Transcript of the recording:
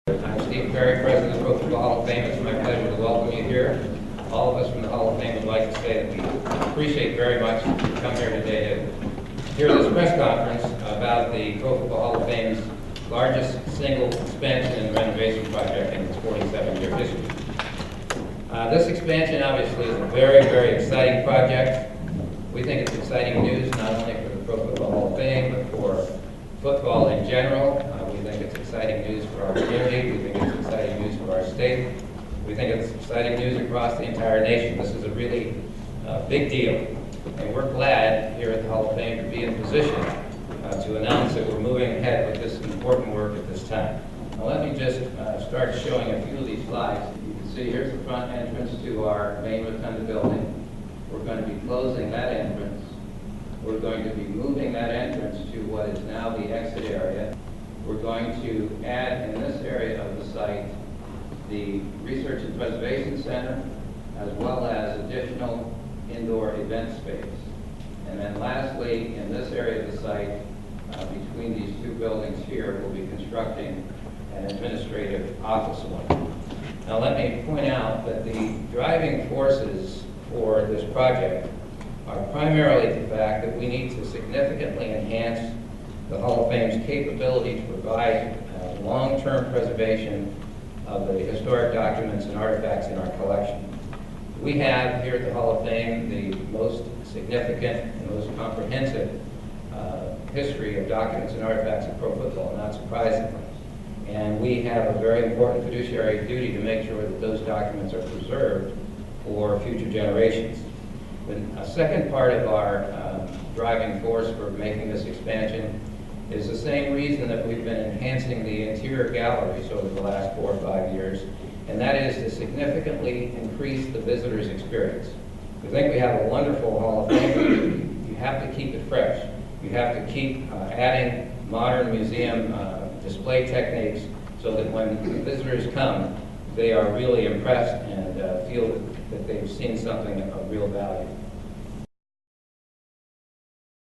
I'm Steve Perry, President of the Pro Football Hall of Fame. It's my pleasure to welcome you here. All of us from the Hall of Fame would like to say that we appreciate very much that you come here today to hear this press conference about the Pro Football Hall of Fame's largest single expansion and renovation project in its 47-year history. This expansion obviously is a very, very exciting project. We think it's exciting news not only for the Pro Football Hall of Fame, but for football in general. We think it's exciting news for our community. We think it's exciting news for our state. We think it's exciting news across the entire nation. This is a really big deal. And we're glad here at the Hall of Fame to be in position to announce that we're moving ahead with this important work at this time. Now let me just start showing a few of these slides. You can see here's the front entrance to our main rotunda building. We're going to be closing that entrance. We're going to be moving that entrance to what is now the exit area. We're going to add in this area of the site the Research and Preservation Center, as well as additional indoor event space. And then lastly, in this area of the site, between these two buildings here, we'll be constructing an administrative office wing. Now let me point out that the driving forces for this project are primarily the fact that we need to significantly enhance the Hall of Fame's capability to provide long-term preservation of the historic documents and artifacts in our collection. We have here at the Hall of Fame the most significant and most comprehensive history of documents and artifacts of pro football, not surprisingly. And we have a very important fiduciary duty to make sure that those documents are preserved for future generations. A second part of our driving force for making this expansion is the same reason that we've been enhancing the interior galleries over the last 4 or 5 years, and that is to significantly increase the visitor's experience. We think we have a wonderful Hall of Fame, but you have to keep it fresh. You have to keep adding modern museum display techniques so that when visitors come, they are really impressed and feel that they've seen something of real value.